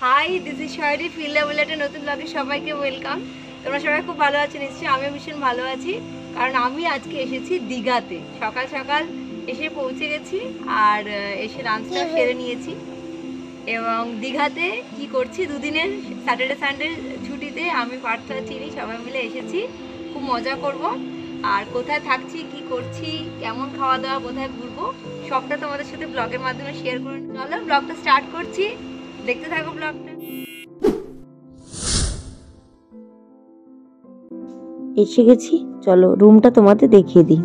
High, this is শয়রি ফিল্লা বুলেটের নতুন ব্লগে সবাইকে ওয়েলকাম। তোমরা সবাই খুব ভালো আছো নিশ্চয়ই। আমিও ভীষণ ভালো আছি, কারণ আমি আজকে এসেছি দীঘাতে। সকাল সকাল এসে পৌঁছে গেছি আর এসে লাঞ্চটা সেরে নিয়েছি। এবং দীঘাতে কি করছি, দুদিনের স্যাটারডে সানডে ছুটিতে আমি পার্থ চিনি সবাই মিলে এসেছি। খুব মজা করব, আর কোথায় থাকছি, কি করছি, কেমন খাওয়া দাওয়া, কোথায় ঘুরবো, সবটা তোমাদের সাথে ব্লগের মাধ্যমে শেয়ার করে। চলো ব্লগটা স্টার্ট করছি, দেখতে থাকো ব্লগটা। এসে গেছি, চলো রুমটা তোমাদের দেখিয়ে দিই।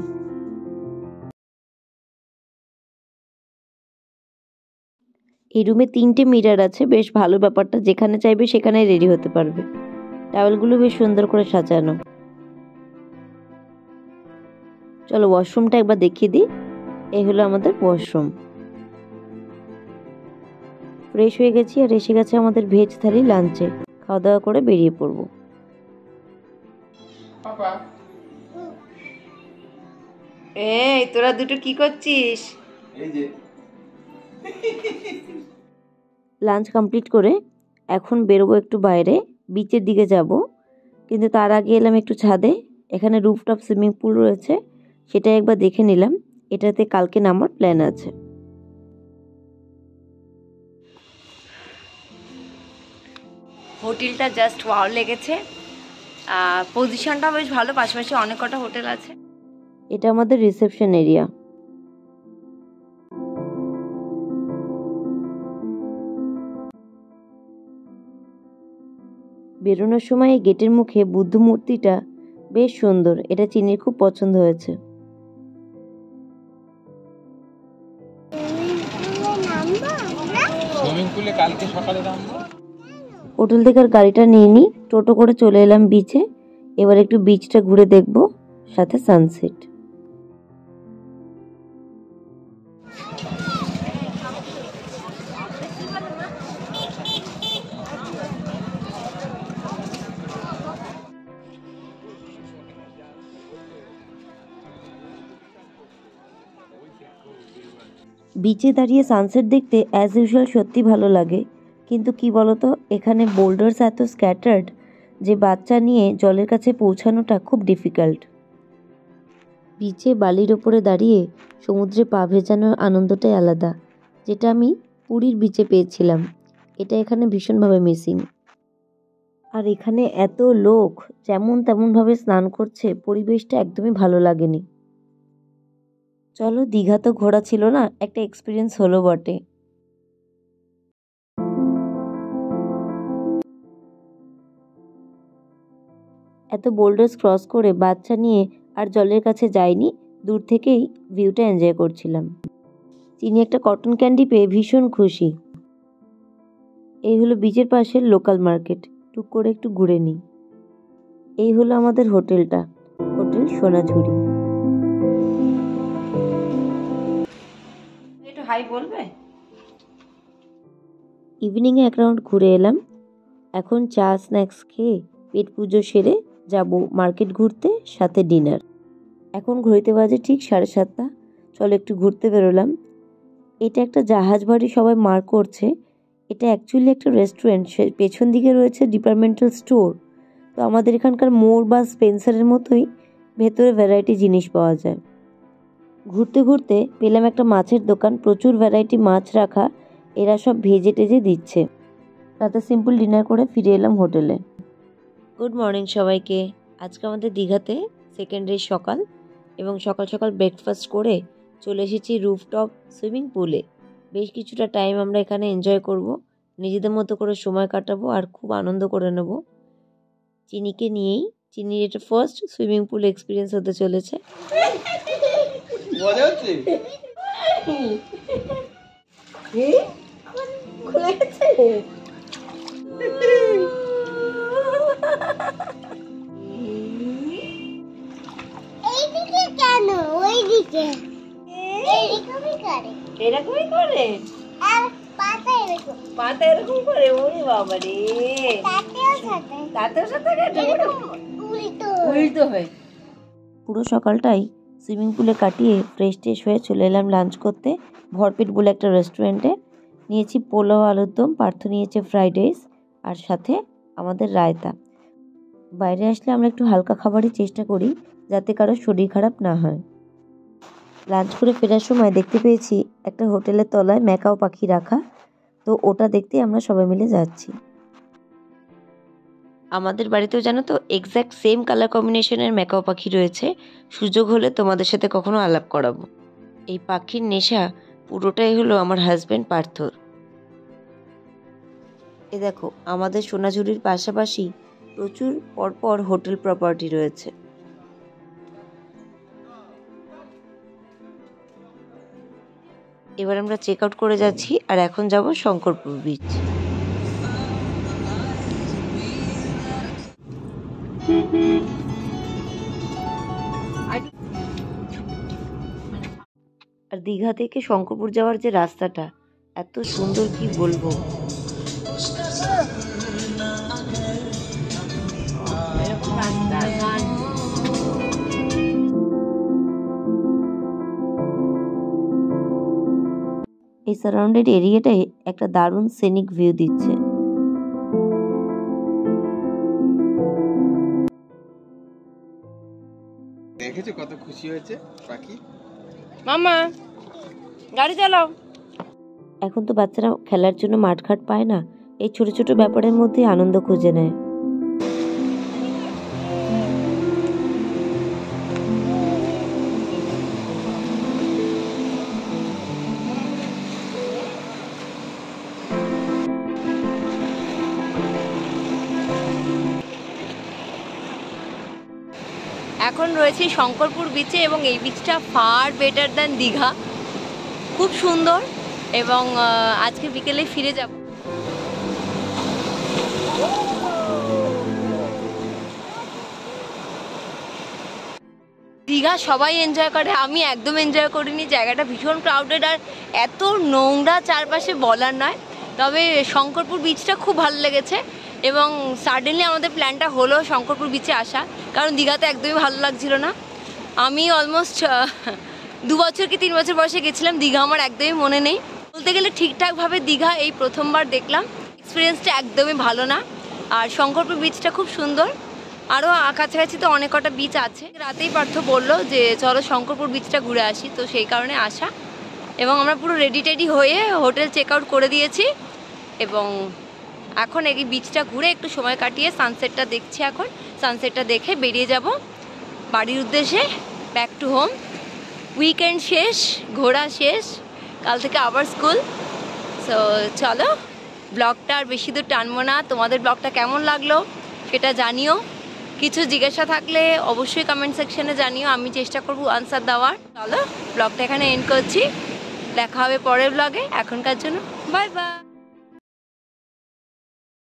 এই রুমে 3টে মিরর আছে, বেশ ভালো ব্যাপারটা, যেখানে চাইবে সেখানে রেডি হতে পারবে। টাওয়েলগুলো বেশ সুন্দর করে সাজানো। চলো ওয়াশরুমটা একবার দেখিয়ে দিই। এই হলো আমাদের ওয়াশরুম। ফ্রেশ হয়ে গেছি আর এসে গেছে আমাদের ভেজ থালি লাঞ্চে। খাওয়া দাওয়া করে বেরিয়ে পড়বো। এই তোরা দুটো কি করছিস? লাঞ্চ কমপ্লিট করে এখন বেরোবো একটু বাইরে, বিচের দিকে যাব। কিন্তু তার আগে এলাম একটু ছাদে। এখানে রুফটপ সুইমিং পুল রয়েছে, সেটা একবার দেখে নিলাম। এটাতে কালকে নামার প্ল্যান আছে। হোটেলটা জাস্ট ওয়াও লেগেছে। পজিশনটা বেশ ভালো, পাশাপাশি অনেক কটা হোটেল আছে। এটা আমাদের রিসেপশন এরিয়া। বেরোনোর সময় এই গেটের মুখে বুদ্ধ মূর্তিটা বেশ সুন্দর, এটা চিনির খুব পছন্দ হয়েছে। হোটেল থেকে আর গাড়িটা নিয়ে নিই, টোটো করে চলে এলাম বিচে। এবার একটু বিচটা ঘুরে দেখবো, সাথে সানসেট। বিচে দাঁড়িয়ে সানসেট দেখতে অ্যাজ ইউজুয়াল সত্যি ভালো লাগে, কিন্তু কি বলতো, এখানে বোল্ডার্স এত স্ক্যাটার্ড যে বাচ্চা নিয়ে জলের কাছে পৌঁছানোটা খুব ডিফিকাল্ট। বিচে বালির ওপরে দাঁড়িয়ে সমুদ্রে পা ভেজানোর আনন্দটাই আলাদা, যেটা আমি পুরীর বিচে পেয়েছিলাম। এটা এখানে ভীষণভাবে মিসিং। আর এখানে এত লোক যেমন তেমনভাবে স্নান করছে, পরিবেশটা একদমই ভালো লাগেনি। চলো, দীঘা তো ঘোরা ছিল না, একটা এক্সপিরিয়েন্স হলো বটে। এত বোল্ডার্স ক্রস করে বাচ্চা নিয়ে আর জলের কাছে যাইনি, দূর থেকেই ভিউটা এনজয় করছিলাম। চিনি একটা কটন ক্যান্ডি পেয়ে ভীষণ খুশি। এই হলো বিচের পাশের লোকাল মার্কেট, টুক করে একটু ঘুরে নিই। এই হলো আমাদের হোটেলটা, হোটেল সোনাঝুরি। একটু হাই বলবে? ইভিনিংয়ে এক রাউন্ড ঘুরে এলাম। এখন চা স্ন্যাক্স খেয়ে পেট পুজো সেরে যাব মার্কেট ঘুরতে, সাথে ডিনার। এখন ঘড়িতে বাজে ঠিক 7:30। চলো একটু ঘুরতে বেরোলাম। এটা একটা জাহাজ বাড়ি সবাই মার্ক করছে। এটা অ্যাকচুয়ালি একটা রেস্টুরেন্ট, পেছন দিকে রয়েছে ডিপার্টমেন্টাল স্টোর। তো আমাদের এখানকার মোর বা স্পেন্সারের মতোই ভেতরে ভ্যারাইটি জিনিস পাওয়া যায়। ঘুরতে ঘুরতে পেলাম একটা মাছের দোকান, প্রচুর ভ্যারাইটি মাছ রাখা, এরা সব ভেজে টেজে দিচ্ছে। রাতে সিম্পল ডিনার করে ফিরে এলাম হোটেলে। গুড মর্নিং সবাইকে। আজকে আমাদের দীঘাতে সেকেন্ড ডে সকাল, এবং সকাল সকাল ব্রেকফাস্ট করে চলে এসেছি রুফটপ সুইমিং পুলে। বেশ কিছুটা টাইম আমরা এখানে এনজয় করব, নিজেদের মতো করে সময় কাটাবো আর খুব আনন্দ করে নেব। চিনিকে নিয়েই, চিনির এটা ফার্স্ট সুইমিং পুল এক্সপিরিয়েন্স হতে চলেছে। এরকমই করে পাতা এরকম করে, ওরে বাবা রে, তাতেও সাথে উল্টো হয়। পুরো সকালটাই সুইমিং পুলে কাটিয়ে ফ্রেশ ট্রেশ হয়ে চলে এলাম লাঞ্চ করতে ভরপেট বলে একটা রেস্টুরেন্টে। নিয়েছি পোলাও আলুর দম, পার্থ নিয়েছে ফ্রাইড রাইস আর সাথে আমাদের রায়তা। বাইরে আসলে আমরা একটু হালকা খাবারই চেষ্টা করি যাতে কারো শরীর খারাপ না হয়। লাঞ্চ করে ফেরার সময় দেখতে পেয়েছি একটা হোটেলের তলায় ম্যাকাও পাখি রাখা, তো ওটা দেখতে আমরা সবাই মিলে যাচ্ছি। আমাদের বাড়িতেও জানো তো এক্স্যাক্ট সেম কালার কম্বিনেশনের ম্যাকাও পাখি রয়েছে, সুযোগ হলে তোমাদের সাথে কখনো আলাপ করাবো। এই পাখির নেশা পুরোটাই হলো আমার হাজব্যান্ড পার্থর। এ দেখো, আমাদের সোনাঝুরির পাশাপাশি প্রচুর পরপর হোটেল প্রপার্টি রয়েছে। এবার আমরা চেক আউট করে যাচ্ছি আর এখন যাব শঙ্করপুর বিচ। আর দীঘা থেকে শঙ্করপুর যাওয়ার যে রাস্তাটা এত সুন্দর, কি বলবো। এই সারাউন্ডেড এরিয়াটাই একটা দারুণ সিনিক ভিউ দিচ্ছে। দেখেছো কত খুশি হয়েছে পাখি। মামা গাড়ি চালাও। এখন তো বাচ্চারা খেলার জন্য মাঠঘাট পায় না, এই ছোট ছোট ব্যাপারের মধ্যে আনন্দ খুঁজে নেয়। এখন রয়েছে শঙ্করপুর বিচে এবং এই বিচটা ফার বেটার দ্যান দীঘা, খুব সুন্দর। এবং আজকে বিকেলে ফিরে যাব। দীঘা সবাই এনজয় করে, আমি একদম এনজয় করিনি। জায়গাটা ভীষণ ক্রাউডেড আর এত নোংরা চারপাশে বলার নয়। তবে শঙ্করপুর বিচটা খুব ভালো লেগেছে এবং সাডেনলি আমাদের প্ল্যানটা হলো শঙ্করপুর বিচে আসা, কারণ দীঘাতে একদমই ভালো লাগছিল না। আমি অলমোস্ট 2 বছর কি 3 বছর বয়সে গেছিলাম, দীঘা আমার একদমই মনে নেই। বলতে গেলে ঠিকঠাকভাবে দীঘা এই প্রথমবার দেখলাম, এক্সপিরিয়েন্সটা একদমই ভালো না। আর শঙ্করপুর বিচটা খুব সুন্দর, আরও কাছাকাছি তো অনেক কটা বিচ আছে। রাতেই পার্থ বললো যে চলো শঙ্করপুর বিচটা ঘুরে আসি, তো সেই কারণে আসা। এবং আমরা পুরো রেডি টেডি হয়ে হোটেল চেক আউট করে দিয়েছি এবং এখন এই বিচটা ঘুরে একটু সময় কাটিয়ে সানসেটটা দেখছি। এখন সানসেটটা দেখে বেরিয়ে যাব বাড়ির উদ্দেশ্যে, ব্যাক টু হোম। উইকেন্ড শেষ, ঘোরা শেষ, কাল থেকে আবার স্কুল। সো চলো, ব্লগটা আর বেশি দূর টানবো না। তোমাদের ব্লগটা কেমন লাগলো সেটা জানিও। কিছু জিজ্ঞাসা থাকলে অবশ্যই কমেন্ট সেকশনে জানিও, আমি চেষ্টা করবো আনসার দেওয়ার। চলো, ব্লগটা এখানে এন্ড করছি, দেখা হবে পরের ব্লগে। এখনকার জন্য বাই বাই।